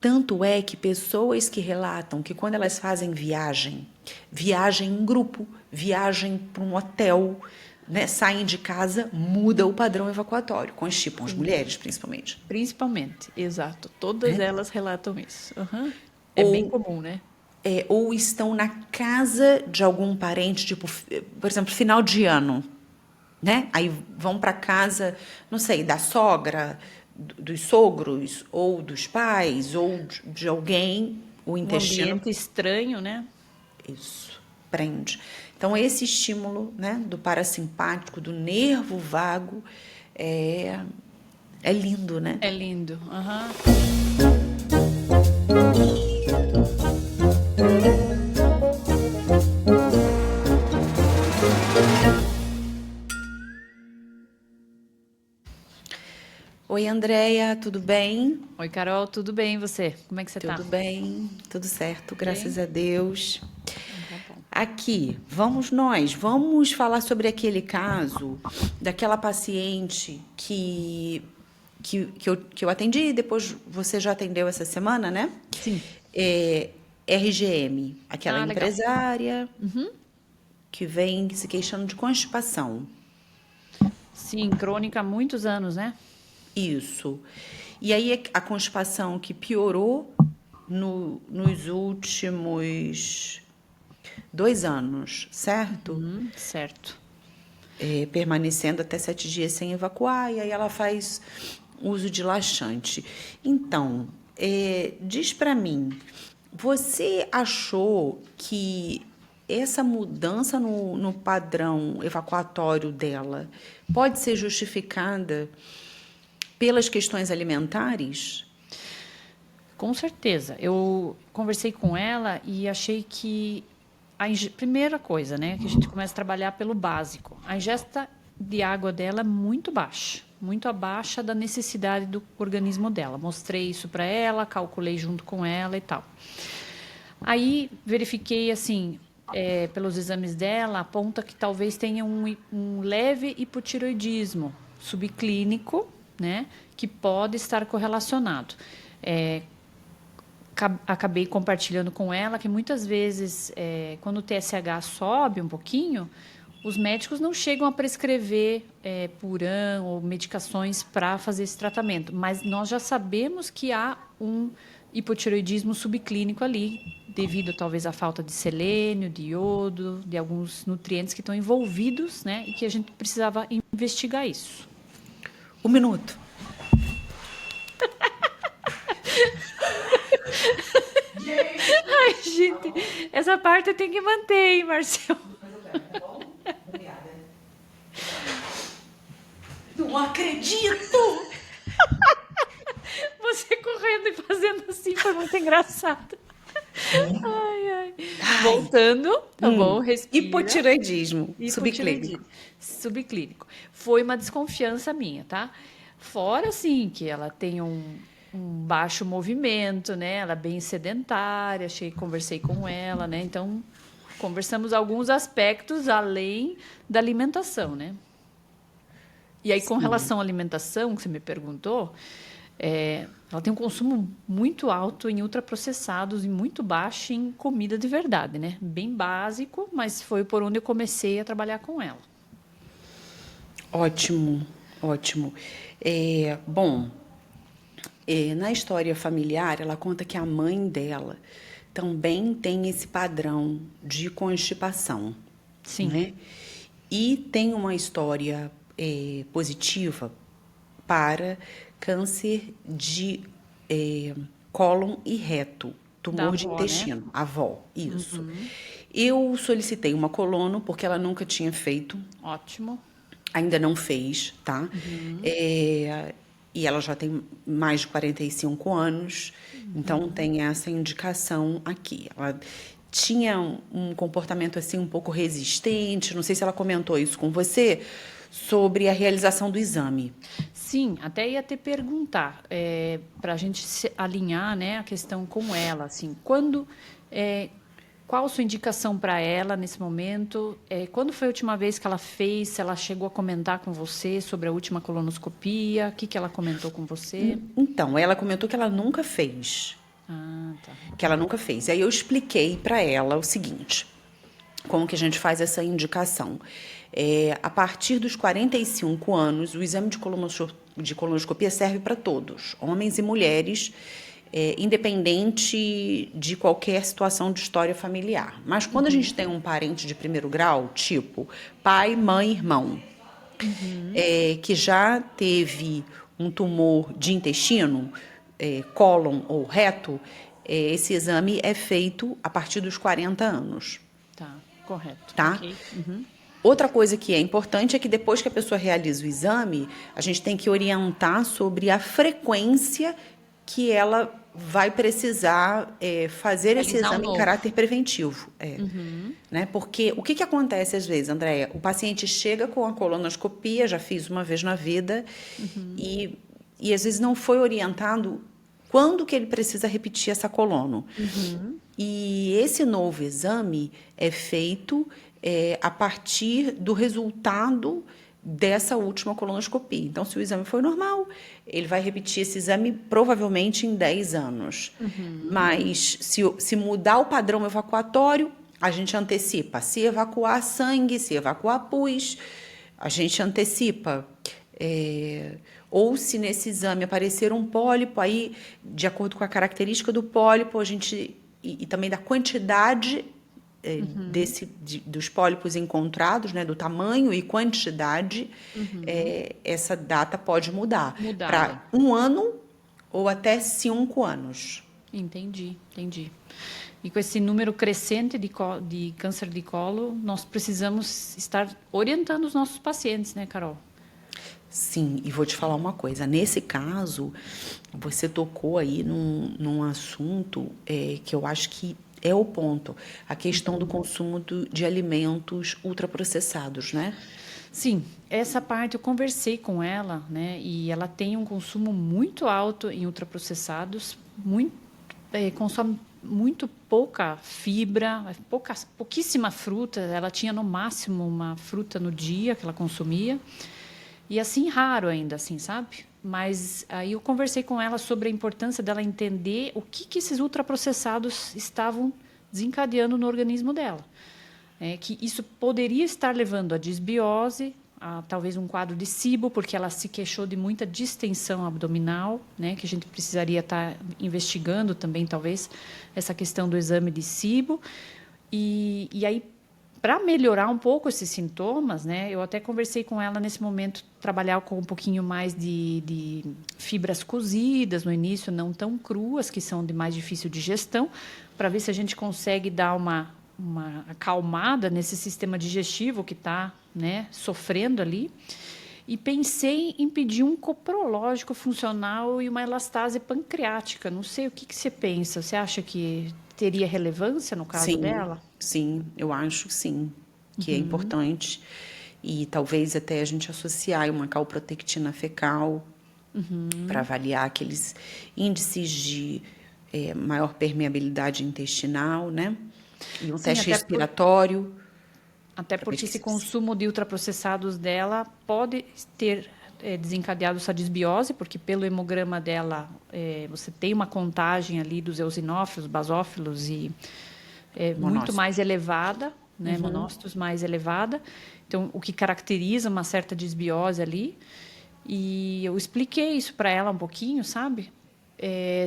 Tanto é que pessoas que relatam que quando elas fazem viagem em grupo, viagem para um hotel, né, saem de casa, muda o padrão evacuatório, constipam as Sim. mulheres principalmente. Principalmente, exato. Todas Né? elas relatam isso. Aham. É bem Ou, comum, né? ou estão na casa de algum parente, tipo, por exemplo, final de ano, né? Aí vão para casa, não sei, da sogra, dos sogros, ou dos pais, ou de alguém, o Um intestino. ambiente estranho, né? Isso, prende. Então, esse estímulo, né, do parasimpático, do nervo vago, é, é lindo, né? É lindo. Aham. Oi, Andréia, tudo bem? Oi, Carol, tudo bem e você? Como é que você tá? Tudo bem, tudo certo, Bem? graças a Deus. Então tá bom. Aqui, vamos falar sobre aquele caso daquela paciente que eu atendi, depois você já atendeu essa semana, né? Sim. É, RGM, aquela Ah, legal. empresária Uhum. que vem se queixando de constipação. Sim, crônica há muitos anos, né? Isso. E aí a constipação que piorou nos últimos 2 anos, certo? Certo. Permanecendo até 7 dias sem evacuar, e aí ela faz uso de laxante. Então, diz para mim, você achou que essa mudança no padrão evacuatório dela pode ser justificada pelas questões alimentares? Com certeza. Eu conversei com ela e achei que primeira coisa, né, que a gente começa a trabalhar pelo básico. A ingesta de água dela é muito baixa, muito abaixo da necessidade do organismo dela. Mostrei isso para ela, calculei junto com ela e tal. Aí verifiquei assim, pelos exames dela, aponta que talvez tenha um leve hipotiroidismo subclínico, né, que pode estar correlacionado. É, acabei compartilhando com ela que muitas vezes, quando o TSH sobe um pouquinho, os médicos não chegam a prescrever Puran ou medicações para fazer esse tratamento, mas nós já sabemos que há um hipotireoidismo subclínico ali, devido talvez à falta de selênio, de iodo, de alguns nutrientes que estão envolvidos, né, e que a gente precisava investigar isso. 1 minuto. Ai, gente, essa parte eu tenho que manter, hein, Marcelo? Não acredito! Você correndo e fazendo assim foi muito engraçado. Ai, ai. Ai, Voltando, tá bom? Respira. hipotireoidismo subclínico. Hipotireoidite. Subclínico. Foi uma desconfiança minha, tá? Fora, assim, que ela tem um baixo movimento, né? Ela é bem sedentária, conversei com ela, né? Então, conversamos alguns aspectos além da alimentação, né? E aí, com Sim. relação à alimentação, que você me perguntou, ela tem um consumo muito alto em ultraprocessados e muito baixo em comida de verdade, né? Bem básico, mas foi por onde eu comecei a trabalhar com ela. Ótimo, ótimo. Bom, na história familiar, ela conta que a mãe dela também tem esse padrão de constipação, Sim, né? E tem uma história positiva para câncer de cólon e reto, da tumor de avó, né? intestino, avó, isso. Eu solicitei uma colono porque ela nunca tinha feito, Ótimo. ainda não fez, tá? E ela já tem mais de 45 anos, então tem essa indicação aqui. Ela tinha um comportamento assim um pouco resistente, não sei se ela comentou isso com você, sobre a realização do exame. Sim, até ia te perguntar, para a gente alinhar, né, a questão com ela, assim, qual a sua indicação para ela nesse momento? Quando foi a última vez que ela fez? Se ela chegou a comentar com você sobre a última colonoscopia? O que ela comentou com você? Então, ela comentou que ela nunca fez. Ah, tá. que ela nunca fez. E aí eu expliquei para ela o seguinte, como que a gente faz essa indicação. A partir dos 45 anos, o exame de colonoscopia serve para todos, homens e mulheres, independente de qualquer situação de história familiar. Mas quando a gente tem um parente de primeiro grau, tipo pai, mãe, irmão, que já teve um tumor de intestino, cólon ou reto, esse exame é feito a partir dos 40 anos, Tá, correto. tá? Ok. Uhum. Outra coisa que é importante é que depois que a pessoa realiza o exame, a gente tem que orientar sobre a frequência que ela vai precisar fazer esse Realizar o exame em novo. caráter preventivo. Né? Porque o que acontece às vezes, Andréia? O paciente chega com a colonoscopia, já fiz uma vez na vida, e às vezes não foi orientado quando que ele precisa repetir essa colono. E esse novo exame é feito a partir do resultado dessa última colonoscopia. Então, se o exame foi normal, ele vai repetir esse exame provavelmente em 10 anos. Mas se mudar o padrão evacuatório, a gente antecipa. Se evacuar sangue, se evacuar pus, a gente antecipa. Ou se nesse exame aparecer um pólipo, aí, de acordo com a característica do pólipo, a gente e também da quantidade dos pólipos encontrados, né, do tamanho e quantidade, essa data pode mudar para 1 ano ou até 5 anos. Entendi. E com esse número crescente de câncer de colo, nós precisamos estar orientando os nossos pacientes, né, Carol? Sim, e vou te falar uma coisa. Nesse caso, você tocou aí num assunto que eu acho que é o ponto. A questão do consumo de alimentos ultraprocessados, né? Sim, essa parte eu conversei com ela, né? E ela tem um consumo muito alto em ultraprocessados, consome muito pouca fibra, pouquíssima fruta. Ela tinha no máximo uma fruta no dia que ela consumia. E assim, raro ainda, assim, sabe? Mas aí eu conversei com ela sobre a importância dela entender o que esses ultraprocessados estavam desencadeando no organismo dela. Que isso poderia estar levando a disbiose, a talvez um quadro de SIBO, porque ela se queixou de muita distensão abdominal, né? Que a gente precisaria estar investigando também, talvez, essa questão do exame de SIBO. E aí, para melhorar um pouco esses sintomas, né, eu até conversei com ela nesse momento, trabalhar com um pouquinho mais de fibras cozidas no início, não tão cruas, que são de mais difícil digestão, para ver se a gente consegue dar uma acalmada nesse sistema digestivo que está, né, sofrendo ali. E pensei em pedir um coprológico funcional e uma elastase pancreática. Não sei o que você pensa. Você acha que teria relevância no caso dela? Sim, eu acho sim, que é importante. E talvez até a gente associar uma calprotectina fecal para avaliar aqueles índices de maior permeabilidade intestinal, né? E um teste respiratório. Até porque esse consumo de ultraprocessados dela pode ter desencadeado essa disbiose, porque pelo hemograma dela você tem uma contagem ali dos eosinófilos, basófilos e muito mais elevada, né? Monócitos mais elevada. Então, o que caracteriza uma certa disbiose ali. E eu expliquei isso para ela um pouquinho, sabe?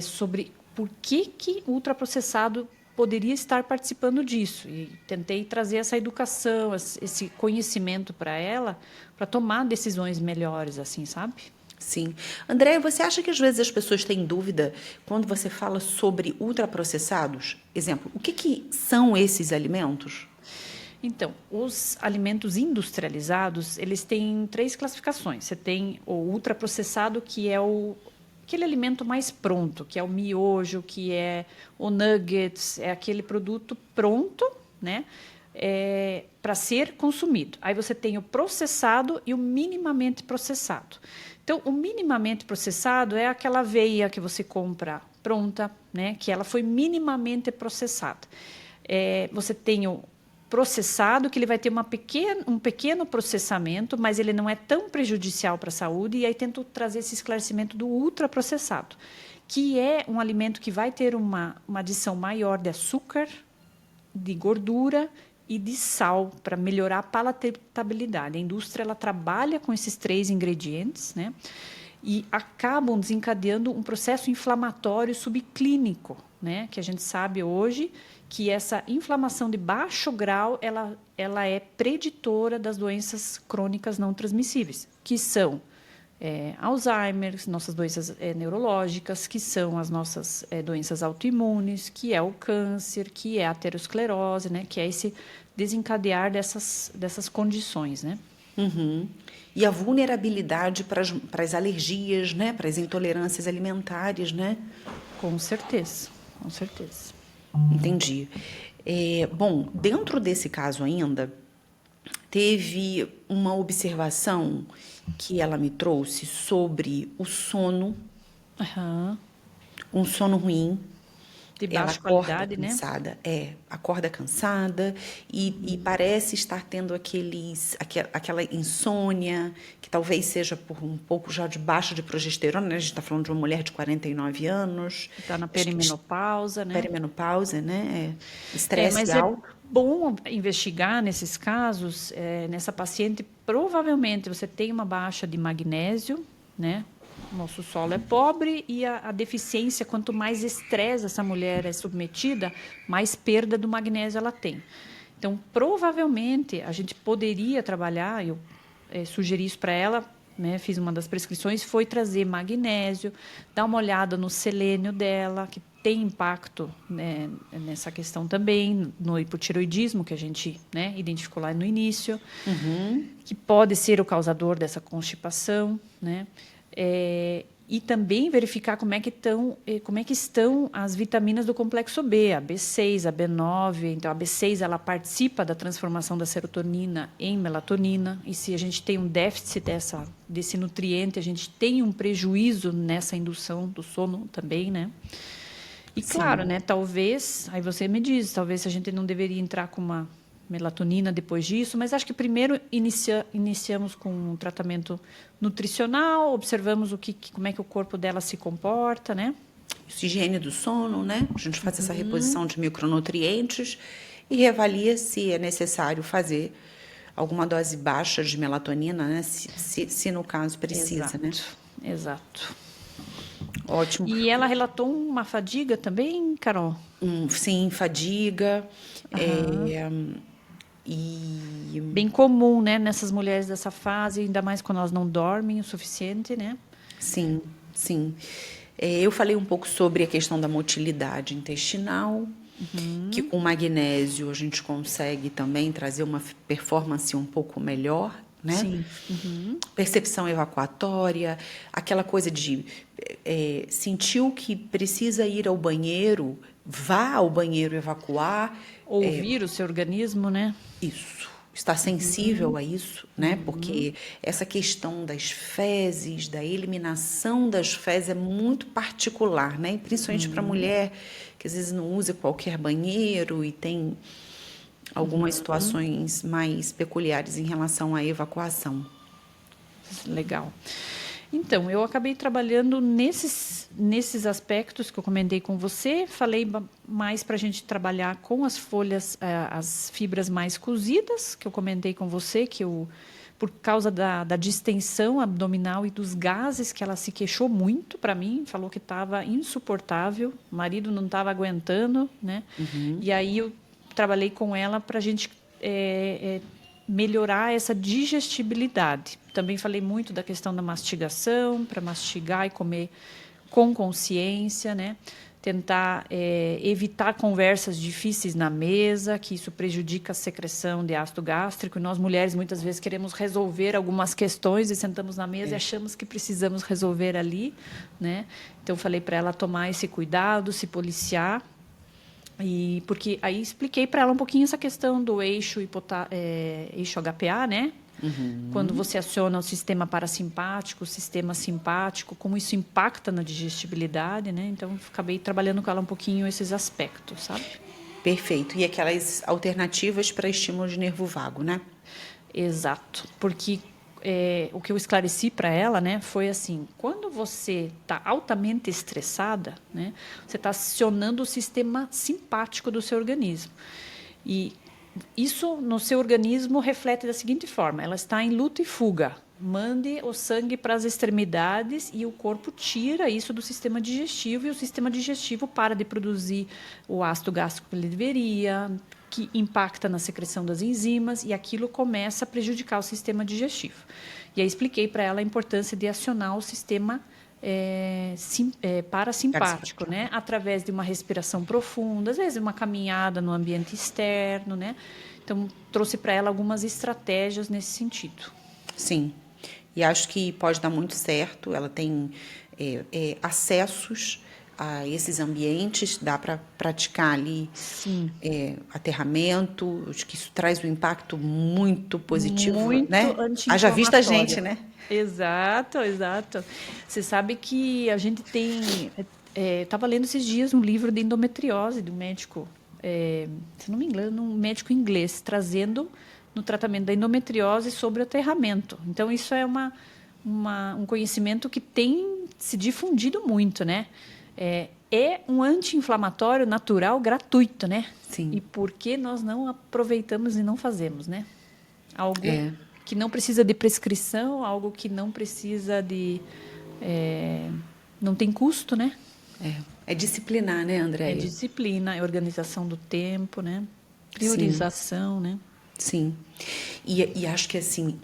Sobre por que o ultraprocessado poderia estar participando disso. E tentei trazer essa educação, esse conhecimento para ela, para tomar decisões melhores, assim, sabe? Sim. Andréia, você acha que às vezes as pessoas têm dúvida quando você fala sobre ultraprocessados? Exemplo, o que são esses alimentos? Então, os alimentos industrializados, eles têm 3 classificações. Você tem o ultraprocessado, que é aquele alimento mais pronto, que é o miojo, que é o nuggets, é aquele produto pronto, né, para ser consumido. Aí você tem o processado e o minimamente processado. Então, o minimamente processado é aquela aveia que você compra pronta, né, que ela foi minimamente processada. Você tem o processado, que ele vai ter um pequeno processamento, mas ele não é tão prejudicial para a saúde, e aí tento trazer esse esclarecimento do ultraprocessado, que é um alimento que vai ter uma adição maior de açúcar, de gordura e de sal para melhorar a palatabilidade. A indústria ela trabalha com esses 3 ingredientes, né? E acabam desencadeando um processo inflamatório subclínico, né? Que a gente sabe hoje que essa inflamação de baixo grau ela é preditora das doenças crônicas não transmissíveis, que são Alzheimer, nossas doenças neurológicas, que são as nossas doenças autoimunes, que é o câncer, que é a aterosclerose, né? Que é esse desencadear dessas condições, né? Uhum. E a vulnerabilidade para as alergias, né? Para as intolerâncias alimentares, né? Com certeza, com certeza. Entendi. Bom, dentro desse caso ainda, teve uma observação que ela me trouxe sobre o sono, Aham. um sono ruim. De Ela baixa acorda qualidade, né? cansada, acorda cansada e parece estar tendo aquela insônia, que talvez seja por um pouco já de baixa de progesterona, né? A gente está falando de uma mulher de 49 anos, Está na acho que perimenopausa, né? perimenopausa, né? Estresse Mas é alto. bom investigar nesses casos, nessa paciente, provavelmente você tem uma baixa de magnésio, né? Nosso solo é pobre e a deficiência, quanto mais estresse essa mulher é submetida, mais perda do magnésio ela tem. Então, provavelmente, a gente poderia trabalhar, eu sugeri isso para ela, né, fiz uma das prescrições, foi trazer magnésio, dar uma olhada no selênio dela, que tem impacto, né, nessa questão também, no hipotireoidismo, que a gente, né, identificou lá no início, que pode ser o causador dessa constipação, né? E também verificar como é que estão as vitaminas do complexo B, a B6, a B9. Então, a B6 ela participa da transformação da serotonina em melatonina. E se a gente tem um déficit desse nutriente, a gente tem um prejuízo nessa indução do sono também, né? E claro, né? Talvez, aí você me diz, talvez a gente não deveria entrar com uma melatonina depois disso, mas acho que primeiro iniciamos com um tratamento nutricional, observamos como é que o corpo dela se comporta, né? Isso, higiene do sono, né? A gente faz essa reposição de micronutrientes e reavalia se é necessário fazer alguma dose baixa de melatonina, né? Se no caso precisa, né? Exato. Ótimo. E ela relatou uma fadiga também, Carol? Sim, fadiga. Bem comum, né, nessas mulheres dessa fase, ainda mais quando elas não dormem o suficiente, né? Sim, sim. Eu falei um pouco sobre a questão da motilidade intestinal, que com magnésio a gente consegue também trazer uma performance um pouco melhor, né? Sim. Percepção evacuatória, aquela coisa de sentiu que precisa ir ao banheiro, vá ao banheiro evacuar. Ouvir o seu organismo, né? Isso. Estar sensível a isso, né? Porque essa questão das fezes, da eliminação das fezes é muito particular, né? E principalmente para a mulher que às vezes não usa qualquer banheiro e tem algumas situações mais peculiares em relação à evacuação. Legal. Então, eu acabei trabalhando nesses aspectos que eu comentei com você. Falei mais para a gente trabalhar com as folhas, as fibras mais cozidas, que eu comentei com você, que por causa da distensão abdominal e dos gases, que ela se queixou muito para mim, falou que estava insuportável, o marido não estava aguentando, né? E aí eu trabalhei com ela para a gente melhorar essa digestibilidade. Também falei muito da questão da mastigação, para mastigar e comer com consciência, né? Tentar evitar conversas difíceis na mesa, que isso prejudica a secreção de ácido gástrico. E nós, mulheres, muitas vezes queremos resolver algumas questões e sentamos na mesa e achamos que precisamos resolver ali, né? Então, falei para ela tomar esse cuidado, se policiar. E porque aí expliquei para ela um pouquinho essa questão do eixo HPA, né? Quando você aciona o sistema parasimpático, o sistema simpático, como isso impacta na digestibilidade, né? Então, acabei trabalhando com ela um pouquinho esses aspectos, sabe? Perfeito. E aquelas alternativas para estímulo de nervo vago, né? Exato. Porque o que eu esclareci para ela, né, foi assim: quando você está altamente estressada, né, você está acionando o sistema simpático do seu organismo. E isso no seu organismo reflete da seguinte forma: ela está em luta e fuga. Mande o sangue para as extremidades e o corpo tira isso do sistema digestivo, e o sistema digestivo para de produzir o ácido gástrico que ele deveria, que impacta na secreção das enzimas, e aquilo começa a prejudicar o sistema digestivo. E aí expliquei para ela a importância de acionar o sistema parasimpático, né? Através de uma respiração profunda, às vezes uma caminhada no ambiente externo, né? Então, trouxe para ela algumas estratégias nesse sentido. Sim, e acho que pode dar muito certo. Ela tem acessos a esses ambientes, dá para praticar ali aterramento. Acho que isso traz um impacto muito positivo, Muito né? Haja vista a gente, anti-inflamatório. né? Exato, exato. Você sabe que a gente tem... Estava lendo esses dias um livro de endometriose de um médico, se não me engano, um médico inglês, trazendo no tratamento da endometriose sobre aterramento. Então, isso é um conhecimento que tem se difundido muito, né? É um anti-inflamatório natural gratuito, né? Sim. E por que nós não aproveitamos e não fazemos, né? Algo que não precisa de prescrição, algo que não precisa de... não tem custo, né? É disciplinar, né, Andréia? É disciplina, é organização do tempo, né? Priorização, né? Sim. E acho que, assim,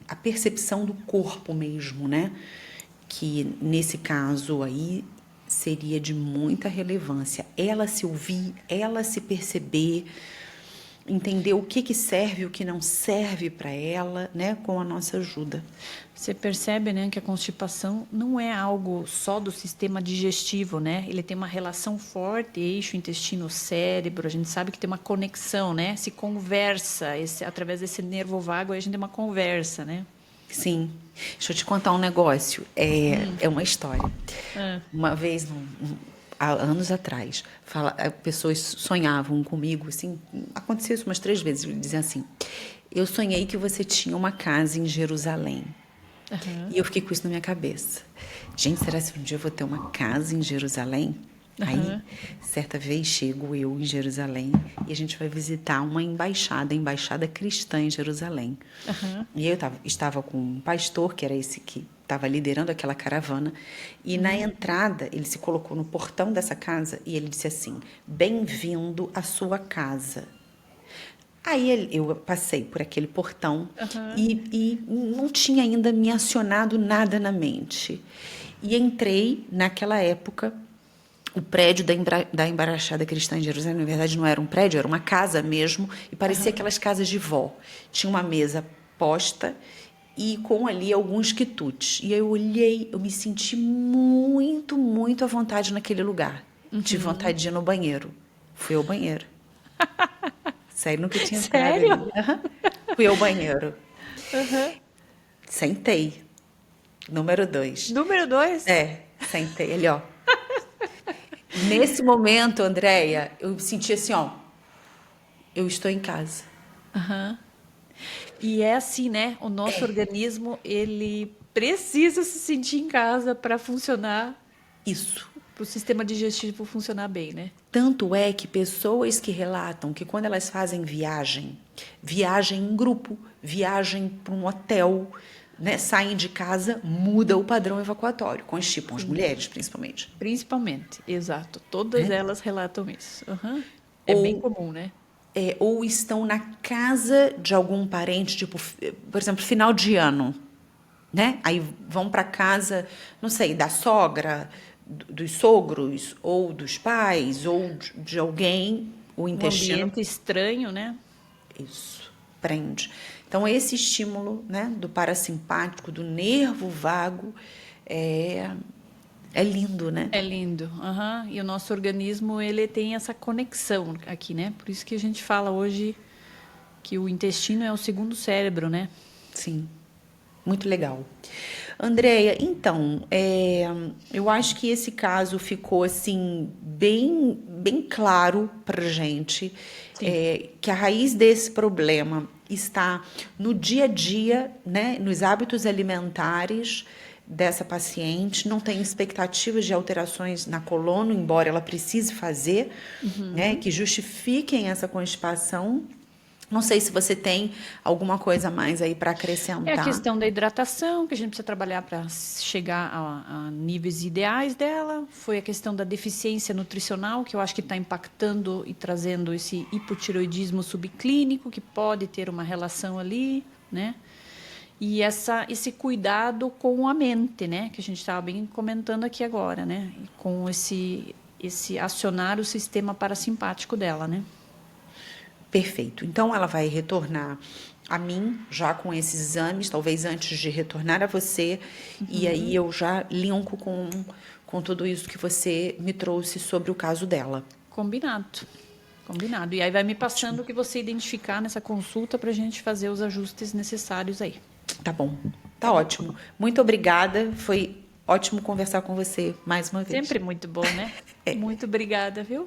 a percepção do corpo mesmo, né? Que, nesse caso aí, seria de muita relevância. Ela se ouvir, ela se perceber, entender o que serve e o que não serve para ela, né? Com a nossa ajuda. Você percebe, né, que a constipação não é algo só do sistema digestivo, né? Ele tem uma relação forte, eixo intestino-cérebro. A gente sabe que tem uma conexão, né? Se conversa, através desse nervo vago, a gente tem uma conversa, né? Sim. Deixa eu te contar um negócio. É uma história. Uma vez, há anos atrás, pessoas sonhavam comigo, assim, aconteceu isso umas 3 vezes, diziam assim: eu sonhei que você tinha uma casa em Jerusalém. E eu fiquei com isso na minha cabeça. Gente, será que um dia eu vou ter uma casa em Jerusalém? Aí, certa vez, chego eu em Jerusalém e a gente vai visitar uma embaixada, a Embaixada Cristã em Jerusalém. E eu estava com um pastor, que era esse que estava liderando aquela caravana, e na entrada, ele se colocou no portão dessa casa e ele disse assim: bem-vindo à sua casa. Aí eu passei por aquele portão e não tinha ainda me acionado nada na mente. E entrei, naquela época, o prédio da Embaixada Cristã em Jerusalém, na verdade não era um prédio, era uma casa mesmo, e parecia aquelas casas de vó. Tinha uma mesa posta e com ali alguns quitutes. E eu olhei, eu me senti muito, muito à vontade naquele lugar. Tive vontade de ir no banheiro. Fui ao banheiro. Sério, nunca tinha entrado ali. Sério? Fui ao banheiro. Sentei. Número 2. Número 2? Sentei ali, ó. Nesse momento, Andréia, eu senti assim, ó. Eu estou em casa. E é assim, né? O nosso organismo, ele precisa se sentir em casa para funcionar, Isso. para o sistema digestivo funcionar bem, né? Tanto é que pessoas que relatam que quando elas fazem viagem em grupo, viagem para um hotel, né, saem de casa, muda o padrão evacuatório, constipam as mulheres, principalmente. Principalmente, exato. Todas elas relatam isso. É bem comum, né? Ou estão na casa de algum parente, tipo, por exemplo, final de ano, né? Aí vão para casa, não sei, da sogra, dos sogros, ou dos pais, ou de alguém, o intestino... Um ambiente estranho, né? Isso, prende. Então, esse estímulo, né, do parasimpático, do nervo vago, é lindo, né? É lindo. E o nosso organismo, ele tem essa conexão aqui, né? Por isso que a gente fala hoje que o intestino é o segundo cérebro, né? Sim, muito legal. Andréia, então, eu acho que esse caso ficou, assim, bem claro pra gente, que a raiz desse problema está no dia a dia, né, nos hábitos alimentares dessa paciente, não tem expectativas de alterações na coluna, embora ela precise fazer, né, que justifiquem essa constipação. Não sei se você tem alguma coisa a mais aí para É a acrescentar. questão da hidratação, que a gente precisa trabalhar para chegar a níveis ideais dela. Foi a questão da deficiência nutricional, que eu acho que está impactando e trazendo esse hipotireoidismo subclínico, que pode ter uma relação ali, né? E esse cuidado com a mente, né? Que a gente estava bem comentando aqui agora, né? Com esse acionar o sistema parasimpático dela, né? Perfeito. Então, ela vai retornar a mim já com esses exames, talvez antes de retornar a você, e aí eu já linko com tudo isso que você me trouxe sobre o caso dela. Combinado. Combinado. E aí vai me passando o que você identificar nessa consulta para a gente fazer os ajustes necessários aí. Tá bom. Tá ótimo. Muito obrigada. Foi ótimo conversar com você mais uma vez. Sempre muito bom, né? Muito obrigada, viu?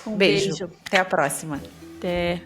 Um Beijo. beijo. Até a próxima. Até.